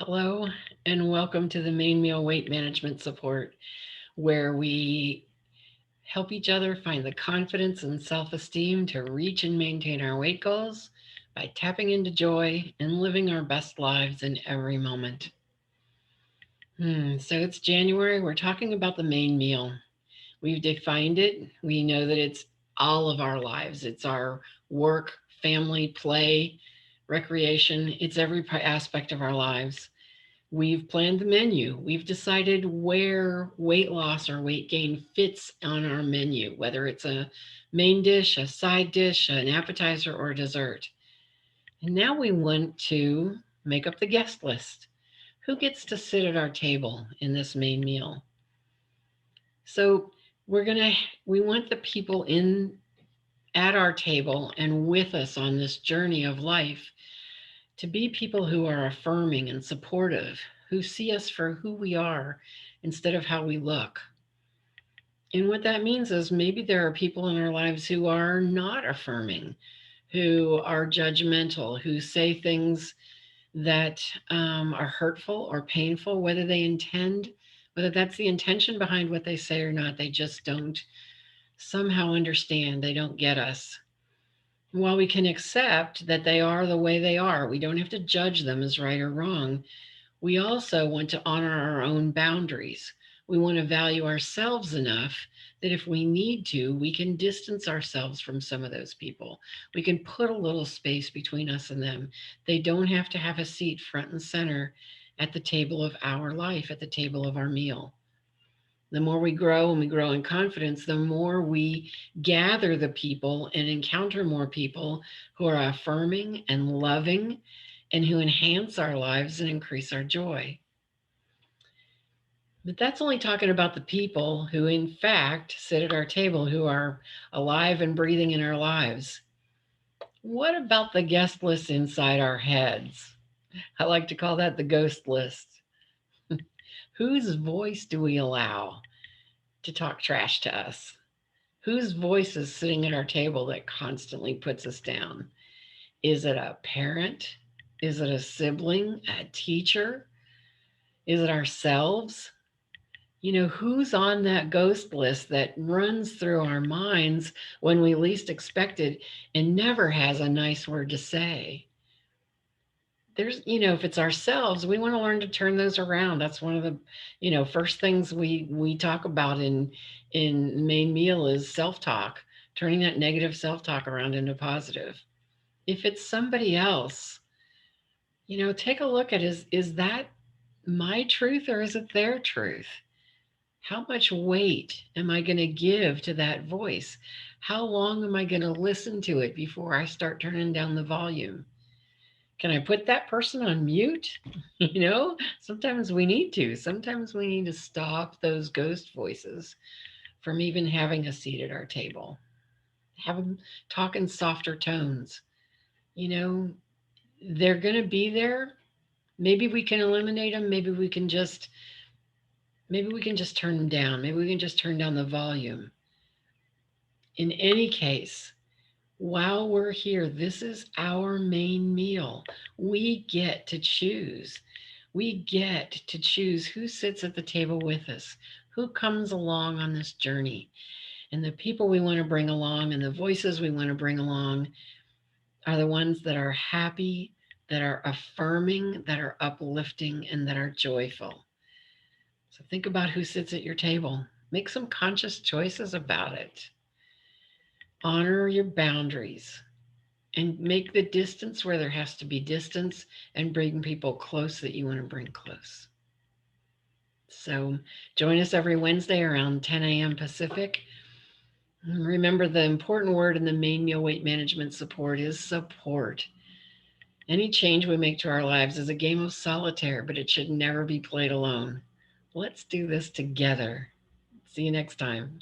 Hello, and welcome to the Main Meal Weight Management Support, where we help each other find the confidence and self esteem to reach and maintain our weight goals by tapping into joy and living our best lives in every moment. So it's January. We're talking about the main meal. We've defined it. We know that it's all of our lives, it's our work, family, play, recreation, it's every aspect of our lives. We've planned the menu. We've decided where weight loss or weight gain fits on our menu, whether it's a main dish, a side dish, an appetizer, or dessert. And now we want to make up the guest list. Who gets to sit at our table in this main meal? So we're going to, we want the people in at our table and with us on this journey of life to be people who are affirming and supportive, who see us for who we are instead of how we look. And what that means is maybe there are people in our lives who are not affirming, who are judgmental, who say things that are hurtful or painful, whether that's the intention behind what they say or not, they just don't somehow understand, they don't get us. While we can accept that they are the way they are, we don't have to judge them as right or wrong. We also want to honor our own boundaries. We want to value ourselves enough that if we need to, we can distance ourselves from some of those people. We can put a little space between us and them. They don't have to have a seat front and center at the table of our life, at the table of our meal. The more we grow and we grow in confidence, the more we gather the people and encounter more people who are affirming and loving and who enhance our lives and increase our joy. But that's only talking about the people who, in fact, sit at our table, who are alive and breathing in our lives. What about the guest list inside our heads? I like to call that the ghost list. Whose voice do we allow to talk trash to us? Whose voice is sitting at our table that constantly puts us down? Is it a parent? Is it a sibling? A teacher? Is it ourselves? Who's on that ghost list that runs through our minds when we least expect it and never has a nice word to say? If it's ourselves, we want to learn to turn those around. That's one of the, first things we talk about in main meal is self-talk, turning that negative self-talk around into positive. If it's somebody else, take a look at is that my truth or is it their truth? How much weight am I going to give to that voice? How long am I going to listen to it before I start turning down the volume? Can I put that person on mute? Sometimes we need to. Sometimes we need to stop those ghost voices from even having a seat at our table. Have them talk in softer tones. You know, they're going to be there. Maybe we can eliminate them. Maybe we can just turn them down. Maybe we can just turn down the volume. In any case, while we're here, this is our main meal. We get to choose. We get to choose who sits at the table with us, who comes along on this journey. And the people we want to bring along and the voices we want to bring along are the ones that are happy, that are affirming, that are uplifting, and that are joyful. So think about who sits at your table. Make some conscious choices about it. Honor your boundaries and make the distance where there has to be distance and bring people close that you want to bring close. So join us every Wednesday around 10 a.m. Pacific. Remember, the important word in the main meal weight management support is support. Any change we make to our lives is a game of solitaire, but it should never be played alone. Let's do this together. See you next time.